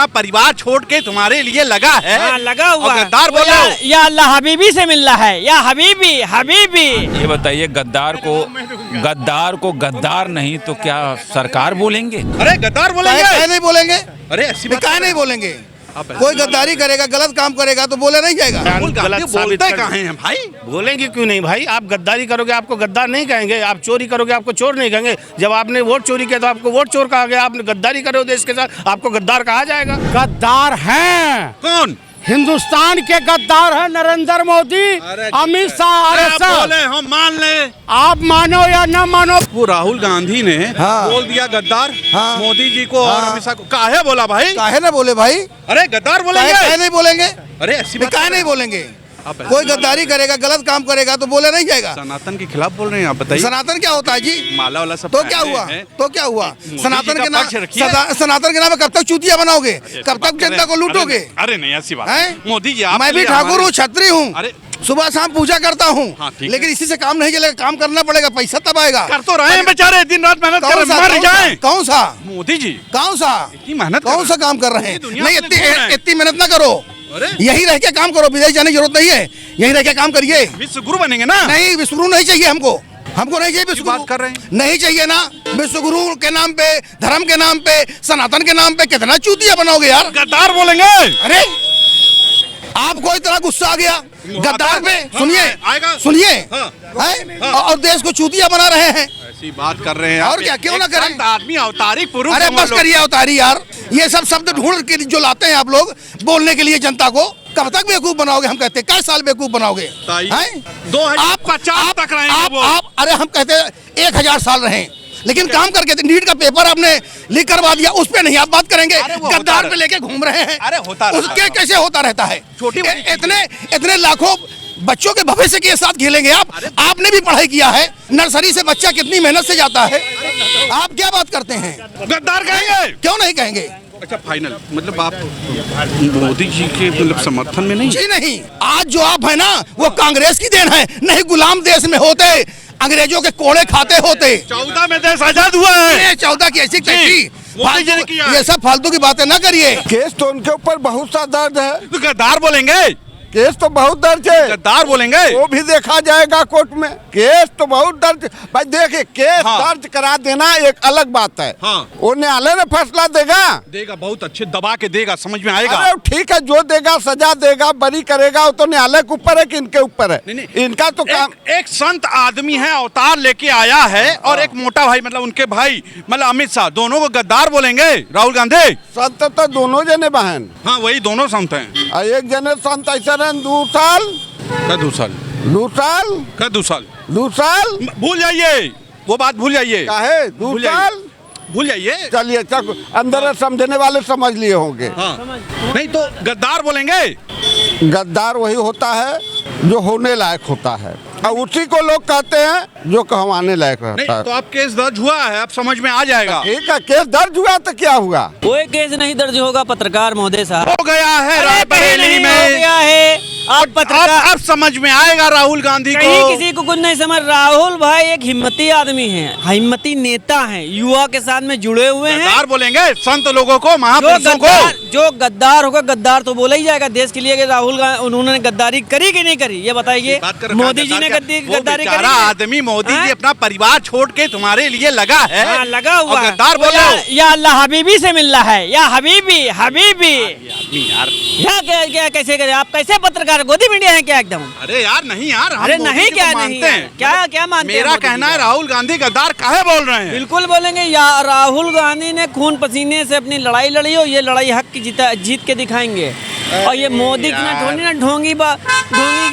अपना परिवार छोड़ के तुम्हारे लिए लगा है। हाँ, लगा हुआ है। गद्दार बोलो या अल्लाह हबीबी से मिल रहा है, या हबीबी हबीबी। ये बताइए, गद्दार को गद्दार नहीं तो क्या सरकार बोलेंगे? अरे गद्दार बोलेंगे? काहे नहीं बोलेंगे? अरे ऐसी बात काहे नहीं बोलेंगे? कोई गद्दारी करेगा, गलत काम करेगा तो बोले नहीं जाएगा। बोलते कहाँ हैं भाई? बोलेंगे क्यों नहीं भाई? आप गद्दारी करोगे आपको गद्दार नहीं कहेंगे, आप चोरी करोगे आपको चोर नहीं कहेंगे। जब आपने वोट चोरी किया तो आपको वोट चोर कहा गया, आपने गद्दारी करो देश के साथ आपको गद्दार कहा जाएगा। गद्दार हैं कौन? हिंदुस्तान के गद्दार हैं नरेंद्र मोदी, अमित शाह। हम मान ले, आप मानो या न मानो। वो राहुल गांधी ने बोल दिया गद्दार मोदी जी को और अमित शाह को। काहे बोला भाई? काहे ना बोले भाई? अरे गद्दार बोलेंगे? काहे नहीं बोलेंगे? अरे ऐसी बात काहे नहीं बोलेंगे? कोई गद्दारी करेगा, गलत काम करेगा तो बोले नहीं जाएगा। सनातन के खिलाफ बोल रहे हैं आप, बताइए। सनातन क्या होता है जी? माला वाला सब तो क्या हुआ? तो क्या हुआ? सनातन के नाम कब तक चूतिया बनाओगे? कब तक जनता को लूटोगे? अरे नहीं ऐसी बात है मोदी जी। मैं भी ठाकुर हूँ, छत्री हूँ, अरे सुबह शाम पूजा करता हूँ, लेकिन इसी से काम नहीं चलेगा। काम करना पड़ेगा, पैसा तब आएगा। कर तो रहे हैं बेचारे, दिन रात मेहनत कर रहे हैं, मर जाएं। कौन सा मोदी जी? कौन सा इतनी मेहनत, कौन सा काम कर रहे हैं? नहीं, इतनी मेहनत ना करो, अरे यही रह के काम करो, विदेश जाने की जरूरत नहीं है, यही रह के काम करिए। विश्व गुरु बनेंगे ना? नहीं, विश्व गुरु नहीं चाहिए हमको नहीं चाहिए विश्व बात कर रहे हैं, नहीं चाहिए ना। विश्व गुरु के नाम पे, धर्म के नाम पे, सनातन के नाम पे कितना चूतिया बनाओगे यार? गद्दार बोलेंगे? अरे आपको इतना गुस्सा आ गया गद्दार पे? सुनिए और देश को चूतिया बना रहे हैं, ऐसी बात कर रहे हैं और क्या? क्यों ना करें? आदमी अवतारी पुरुष। अरे बस करिए अवतारी यार, ये सब शब्द ढूंढ के जो लाते हैं आप लोग बोलने के लिए जनता को। कब तक बेवकूफ बनाओगे? हम कहते हैं कई साल बेवकूफ बनाओगे? 2050 तक रहेंगे आप अरे हम कहते हैं 1000 साल रहे, लेकिन काम करके नीट का पेपर आपने लीक करवा दिया, उस पे नहीं आप बात करेंगे। गद्दार पे लेके घूम रहे हैं। अरे होता उसके कैसे होता रहता है? इतने लाखों बच्चों के भविष्य के साथ खेलेंगे आप? आपने भी पढ़ाई किया है, नर्सरी से बच्चा कितनी मेहनत से जाता है, आप क्या बात करते हैं? गद्दार कहेंगे? क्यों नहीं कहेंगे? अच्छा फाइनल, मतलब आप मोदी जी के मतलब समर्थन में नहीं? जी नहीं, आज जो आप है ना वो कांग्रेस की देन है, नहीं गुलाम देश में होते, अंग्रेजों के कोड़े खाते होते। 14 में देश आजाद हुआ है। 14 की ऐसी कैसी? मोदी जी ने किया। ये सब फालतू की बातें ना करिए। केस तो उनके ऊपर बहुत सा दर्द है। तो गद्दार बोलेंगे? केस तो बहुत दर्ज है। गद्दार बोलेंगे? वो भी देखा जाएगा कोर्ट में। केस तो बहुत दर्ज भाई, देखिए केस दर्ज करा देना एक अलग बात है। वो न्यायालय ने फैसला देगा बहुत अच्छे दबा के देगा, समझ में आएगा। अरे ठीक है, जो देगा सजा देगा, बरी करेगा, वो तो न्यायालय के ऊपर है कि इनके ऊपर है? नहीं। इनका तो काम। एक संत आदमी है, अवतार लेके आया है, और एक मोटा भाई मतलब उनके भाई मतलब अमित शाह, दोनों को गद्दार बोलेंगे राहुल गांधी? संत तो दोनों जने बहन। हाँ वही दोनों संत हैं। एक जने संत ऐसा 2 साल 2 साल 2 साल 2 साल 2 साल भूल जाइए, वो बात भूल जाइए। काहे 2 साल भूल जाइए। चलिए, अंदर समझने वाले समझ लिए होंगे। नहीं तो गद्दार बोलेंगे? गद्दार वही होता है जो होने लायक होता है, और उसी को लोग कहते हैं जो कहवाने लायक रहता है। तो आप केस दर्ज हुआ है, अब समझ में आ जाएगा। ठीक है, केस दर्ज हुआ तो क्या हुआ? कोई केस नहीं दर्ज होगा पत्रकार महोदय साहब। हो गया है रायबरेली में, हो गया है। आप पत्रकार, अब समझ में आएगा राहुल गांधी को। किसी को कुछ नहीं समझ। राहुल भाई एक हिम्मती आदमी है, हिम्मती नेता है, युवा के साथ में जुड़े हुए हैं। गद्दार बोलेंगे संत लोगों को, महापुरुषों को? जो गद्दार होगा, गद्दार तो बोला ही जाएगा देश के लिए। कि राहुल उन्होंने गद्दारी करी कि नहीं करी, ये बताइए। मोदी जी ने गद्दारी करी? आदमी मोदी जी अपना परिवार छोड़ के तुम्हारे लिए लगा है, लगा हुआ। गद्दार बोलो या अल्लाह हबीबी से मिल रहा है, या हबीबी हबीबी। यार क्या कैसे करे आप? कैसे पत्रकार गोदी मीडिया है क्या एकदम? अरे यार नहीं यार, अरे नहीं, क्या नहीं है? क्या मानते हैं? मेरा कहना है राहुल गांधी गद्दार काहे बोल रहे हैं? बिल्कुल बोलेंगे। या राहुल गांधी ने खून पसीने से अपनी लड़ाई लड़ी हो, ये लड़ाई हक की जीत के दिखाएंगे। और ये मोदी की ना ढोंगी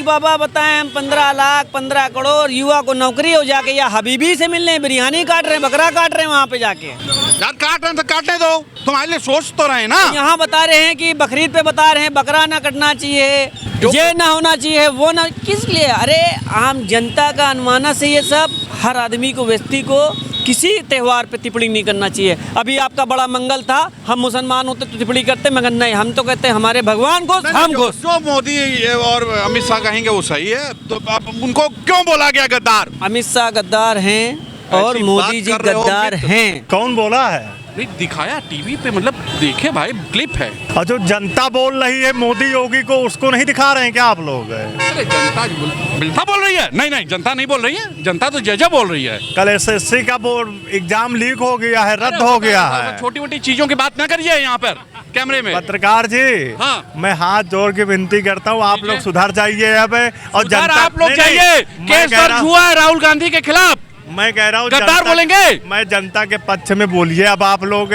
बाबा बताएं हम 15 लाख 15 करोड़ युवा को नौकरी हो जाके, या हबीबी से मिलने हैं, बिरयानी काट रहे हैं, बकरा काट रहे हैं वहाँ पे जाके। यार काट रहे हैं तो काटने दो, तुम्हारे लिए सोच तो रहे ना। यहाँ बता रहे हैं कि बकरीद पे बता रहे हैं बकरा ना कटना चाहिए, ये ना होना चाहिए, वो ना, किस लिए? अरे आम जनता का अनुमाना से ये सब, हर आदमी को, व्यक्ति को किसी त्योहार पे टिप्पणी नहीं करना चाहिए। अभी आपका बड़ा मंगल था, हम मुसलमान होते तो टिप्पणी करते, मगर नहीं, हम तो कहते हैं हमारे भगवान को हम घोष। जो मोदी और अमित शाह कहेंगे वो सही है, तो आप उनको क्यों बोला गया गद्दार? अमित शाह गद्दार हैं और मोदी जी गद्दार हैं। कौन बोला है? नहीं दिखाया टीवी पे, मतलब देखे भाई, क्लिप है। और जो जनता बोल रही है मोदी योगी को, उसको नहीं दिखा रहे हैं क्या आप लोग? अरे जनता बोल रही है। नहीं जनता नहीं बोल रही है, जनता तो जय बोल रही है। कल एसएससी का बोर्ड एग्जाम लीक हो गया है, रद्द हो गया है। छोटी मोटी चीजों की बात ना करिए यहाँ पर कैमरे में। पत्रकार जी, हाँ। मैं हाथ जोड़ के विनती करता हूँ, आप लोग सुधर जाइए अब। और जनता, आप लोग जाइए, केस दर्ज हुआ है राहुल गांधी के खिलाफ। मैं कह रहा हूँ गद्दार बोलेंगे। मैं जनता के पक्ष में बोलिए अब आप लोग।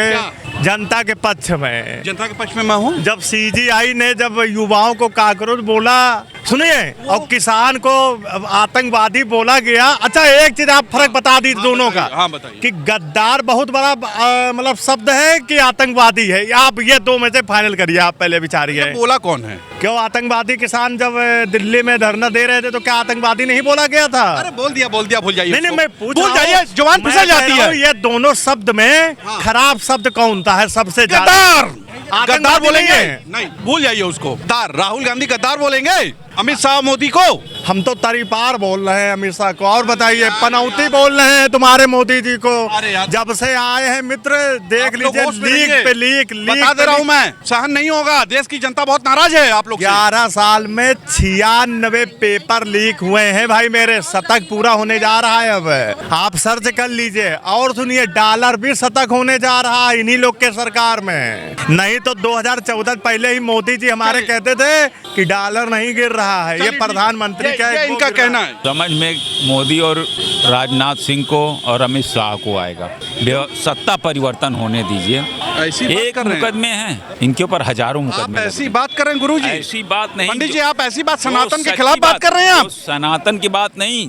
जनता के पक्ष में, जनता के पक्ष में मैं हूँ। जब सीजीआई ने जब युवाओं को काकरोच बोला, सुनिए, और किसान को आतंकवादी बोला गया। अच्छा, एक चीज आप फर्क बता दी दोनों का। हाँ बताइए। कि गद्दार बहुत बड़ा मतलब शब्द है कि आतंकवादी है? आप ये दो में से फाइनल करिए, आप पहले विचारिए। बोला कौन है? क्यों आतंकवादी किसान जब दिल्ली में धरना दे रहे थे तो क्या आतंकवादी नहीं बोला गया था? अरे बोल दिया भूल जाइए। नहीं, मैं पूछ भूल जाइए, जुबान फिसल जाती है। ये दोनों शब्द में खराब शब्द कौन सा है सबसे ज्यादा? गद्दार बोलेंगे। नहीं। नहीं भूल जाइए उसको। राहुल गांधी गद्दार बोलेंगे, अमित शाह मोदी को। हम तो तरीपार बोल रहे हैं अमित शाह को। और बताइए, पनौती बोल रहे हैं तुम्हारे मोदी जी को। जब से आए हैं मित्र, देख लीजिए, लीक पे लीक बता दे रहा हूँ मैं, सहन नहीं होगा। देश की जनता बहुत नाराज है आप लोग से। 11 साल में 96 पेपर लीक हुए हैं भाई मेरे। शतक पूरा होने जा रहा है अब, आप सर्च कर लीजिए। और सुनिए, डॉलर भी शतक होने जा रहा है इन्हीं लोग के सरकार में। नहीं तो 2014 पहले ही मोदी जी हमारे कहते थे कि डॉलर नहीं गिर रहा है। ये प्रधानमंत्री का इनका कहना है। समझ में मोदी और राजनाथ सिंह को और अमित शाह को आएगा। सत्ता परिवर्तन होने दीजिए। ऐसी एक मुकदमे हैं, इनके ऊपर हजारों मुकदमे। ऐसी बात कर रहे हैं गुरुजी? ऐसी बात नहीं पंडित जी, आप ऐसी बात सनातन के खिलाफ बात कर रहे हैं। आप सनातन की बात नहीं,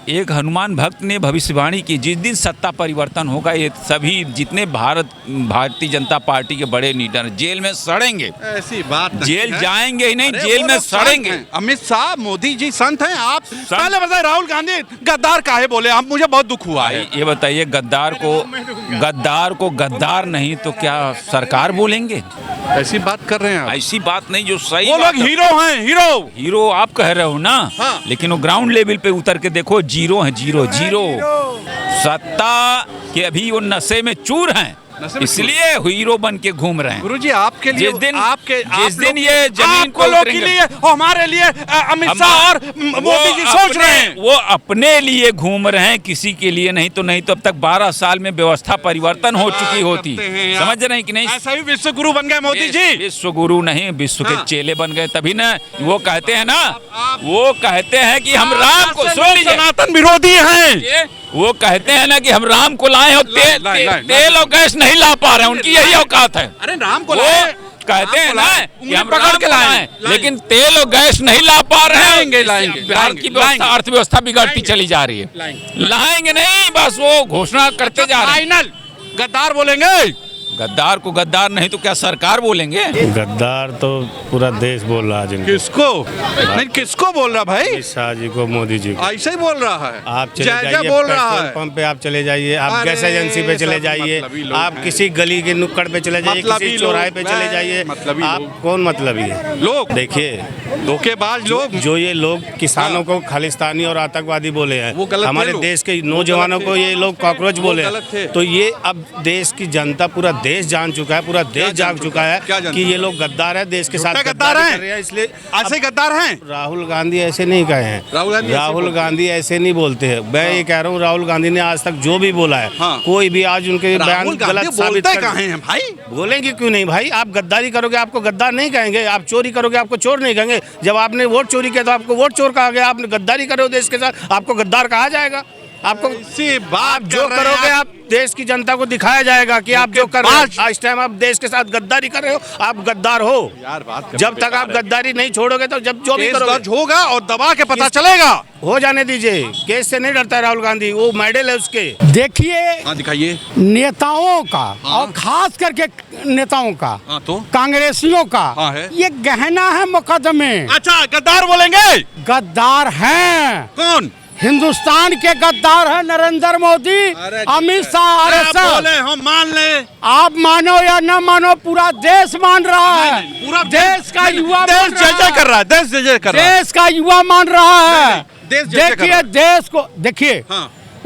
एक हनुमान भक्त ने भविष्यवाणी की, जिस दिन सत्ता परिवर्तन होगा ये सभी जितने भारतीय जनता पार्टी के बड़े लीडर जेल में सड़ेंगे। ऐसी बात नहीं जेल है। जाएंगे ही नहीं, जेल में सड़ेंगे। अमित शाह मोदी जी संत हैं। आप पहले बताइए, राहुल गांधी गद्दार काहे बोले? आप, मुझे बहुत दुख हुआ है। ये बताइए, गद्दार को गद्दार नहीं तो क्या सरकार बोलेंगे? ऐसी बात कर रहे हैं आप। ऐसी बात नहीं जो सही। वो लोग हीरो हैं, हीरो आप कह रहे हो ना। हाँ। लेकिन वो ग्राउंड लेवल पे उतर के देखो, जीरो है, जीरो। सत्ता के अभी वो नशे में चूर हैं, इसलिए हीरो बन के घूम रहे हैं। गुरुजी, आपके लिए जिस दिन ये जमीन को के लिए और हमारे लिए अमित शाह और मोदी जी सोच रहे हैं। वो अपने लिए घूम रहे हैं, किसी के लिए नहीं तो अब तक 12 साल में व्यवस्था परिवर्तन हो चुकी होती। समझ रहे हैं कि नहीं? ऐसा ही विश्व गुरु बन गए मोदी जी। विश्व गुरु नहीं, विश्व के चेले बन गए। तभी ना वो कहते हैं ना, वो कहते हैं कि हम राम को, सुन लीजिए, सनातन विरोधी हैं। वो कहते हैं ना कि हम राम को लाए और तेल और गैस नहीं ला पा रहे हैं। उनकी यही औकात है। अरे राम को लाए, कहते हैं ना कि हम राम को लाए, लेकिन तेल और गैस नहीं ला पा रहे हैं। लाएंगे। बिहार की अर्थव्यवस्था बिगड़ती चली जा रही है। लाएंगे नहीं, बस वो घोषणा करते जा रहे हैं। फाइनल गद्दार बोलेंगे। गद्दार को गद्दार नहीं तो क्या सरकार बोलेंगे? गद्दार तो पूरा देश बोल रहा है। किसको? नहीं, किसको बोल रहा भाई? अमित शाह जी को, मोदी जी को। ऐसा ही बोल रहा है। आप चले जाइए, बोल रहा है। पेट्रोल पंप पे आप चले जाइए, आप गैस एजेंसी पे चले जाइए, आप किसी गली के नुक्कड़ पे चले जाइए, किसी चौराहे पे चले जाइए। आप कौन मतलबी है? लोग देखिए, धोखेबाज लोग, जो ये लोग किसानों को खालिस्तानी और आतंकवादी बोले हैं, हमारे देश के नौजवानों को ये लोग कॉकरोच बोले हैं, तो ये अब देश की जनता, पूरा देश जान चुका है, पूरा देश जाग चुका है कि ये लोग गद्दार है, देश के साथ गद्दार हैं। इसलिए ऐसे गद्दार हैं। राहुल गांधी ऐसे नहीं कहे हैं। राहुल गांधी ऐसे नहीं बोलते हैं। मैं ये कह रहा हूँ, राहुल गांधी ने आज तक जो भी बोला है, कोई भी आज उनके बयान गलत साबित हैं भाई। बोलेंगे क्यों नहीं भाई? आप गद्दारी करोगे आपको गद्दार नहीं कहेंगे, आप चोरी करोगे आपको चोर नहीं कहेंगे। जब आपने वोट चोरी किया तो आपको वोट चोर कहा गया, आपने गद्दारी करो देश के साथ, आपको गद्दार कहा जाएगा। आपको आप जो करोगे आप देश की जनता को दिखाया जाएगा कि आप जो कर रहे हो, इस टाइम आप देश के साथ गद्दारी कर रहे हो, आप गद्दार हो। यार बात जब तक आप गद्दारी नहीं छोड़ोगे तो जब जो भी करोगे होगा और दबा के पता चलेगा। हो जाने दीजिए, केस से नहीं डरता है राहुल गांधी, वो मेडल है उसके। देखिए, दिखाइए नेताओं का और खास करके नेताओं का, तो कांग्रेसियों का है। ये गहना है मुकदमे। अच्छा, गद्दार बोलेंगे? गद्दार हैं। कौन? हिंदुस्तान के गद्दार हैं नरेंद्र मोदी, अमित शाह, बोले हम मान ले। आप मानो या न मानो, पूरा देश मान रहा है। पूरा देश का युवा देश जय कर रहा है। देश जय कर रहा है। देश का युवा मान रहा है। देश जय कर रहा देखिए, है। देश को देखिए,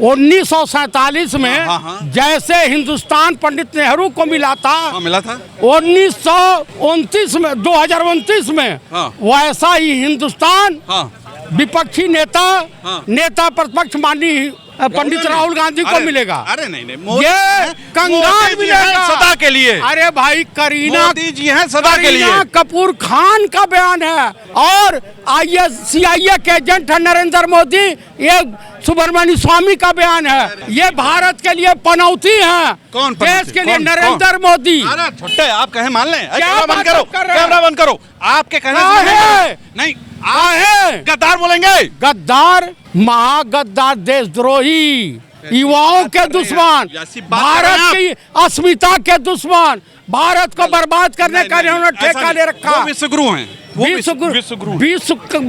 1947 में जैसे हिंदुस्तान पंडित नेहरू को मिला था, मिला था 1929 में 2029 में वैसा ही हिंदुस्तान विपक्षी नेता प्रतिपक्ष माननीय पंडित राहुल गांधी को मिलेगा। अरे नहीं ये कंगाल मिलेगा सदा के लिए। अरे भाई करीना जी हैं सदा के लिए। कपूर खान का बयान है और CIA के एजेंट है नरेंद्र मोदी, ये सुब्रमण्य स्वामी का बयान है। ये भारत के लिए पनौती है। कौन देश के लिए नरेंद्र मोदी। अरे छोटे आप कहे मान लें। क्या बंद करो, कैमरा बंद करो। आपके कहने से नहीं गद्दार बोलेंगे। गद्दार, महागद्दार, देशद्रोही, युवाओं के दुश्मन, भारत की अस्मिता के दुश्मन, भारत को बर्बाद करने का इन्होंने ठेका ले रखा। विश्वगुरु हैं,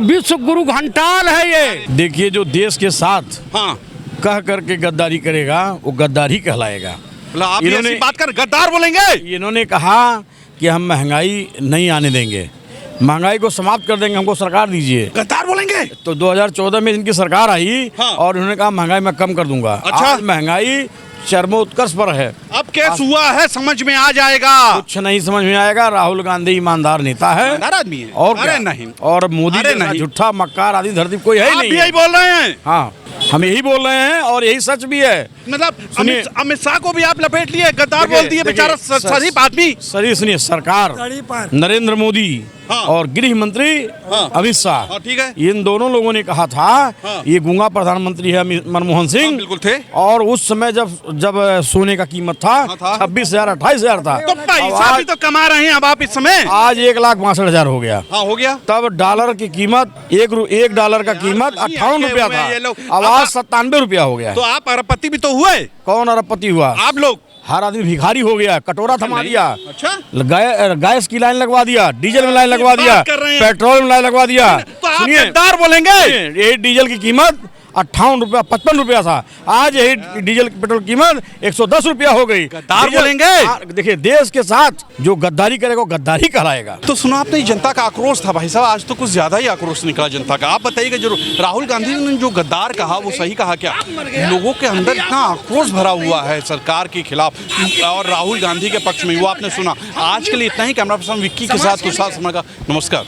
विश्वगुरु घंटाल है ये। देखिए, जो देश के साथ कह करके गद्दारी करेगा वो गद्दार ही कहलाएगा। आप ऐसी बात कर गद्दार बोलेंगे। इन्होंने कहा कि हम महंगाई नहीं आने देंगे, महंगाई को समाप्त कर देंगे, हमको सरकार दीजिए। गद्दार बोलेंगे। तो 2014 में इनकी सरकार आई और उन्होंने कहा महंगाई मैं कम कर दूंगा। अच्छा, महंगाई चरमोत्कर्ष पर है। अब केस हुआ है, समझ में आ जाएगा। कुछ नहीं समझ में आएगा। राहुल गांधी ईमानदार नेता है, ईमानदार आदमी है। और क्या नहीं, और मोदी जैसा झूठा मक्कार आदि धरती कोई है ही नहीं। यही बोल रहे हैं। हाँ, हम यही बोल रहे हैं और यही सच भी है। मतलब अमित शाह को भी आप लपेट लिए, गद्दार बोल दिए बेचारा शरीफ आदमी। सुनिए, सरकार नरेंद्र मोदी और गृह मंत्री अमित शाह, ठीक है, इन दोनों लोगों ने कहा था ये गूंगा प्रधानमंत्री है मनमोहन सिंह। बिल्कुल थे। और उस समय जब सोने का कीमत था 26,000 28,000 था। तो पैसा भी तो कमा रहे हैं अब आप इस समय। आज 1,62,000 हो गया। हो गया। तब डॉलर की कीमत एक डॉलर का कीमत 58 रुपया था, अब आज 97 रुपया हो गया। तो आप अरबपति भी तो हुए। कौन अरबपति हुआ? आप लोग। हर आदमी भिखारी हो गया, कटोरा थमा दिया। अच्छा, गैस की लाइन लगवा दिया, डीजल में लाइन लगवा दिया, पेट्रोल में लाइन लगवा दिया। तो आप गद्दार बोलेंगे। ये डीजल की कीमत 58 रुपया 55 रुपया था, आज यही डीजल पेट्रोल कीमत 110 रुपया हो गई। गद्दार बोलेंगे। देखिए, देश के साथ जो गद्दारी करेगा वो गद्दारी कहलाएगा। तो सुना आपने, जनता का आक्रोश था भाई साहब, आज तो कुछ ज्यादा ही आक्रोश निकला जनता का। आप बताइएगा, जो राहुल गांधी ने जो गद्दार कहा वो सही कहा क्या? लोगों के अंदर इतना आक्रोश भरा हुआ है सरकार के खिलाफ और राहुल गांधी के पक्ष में, वो आपने सुना। आज के लिए इतना ही। कैमरा पर्सन विक्की के साथ तुषार शर्मा का नमस्कार।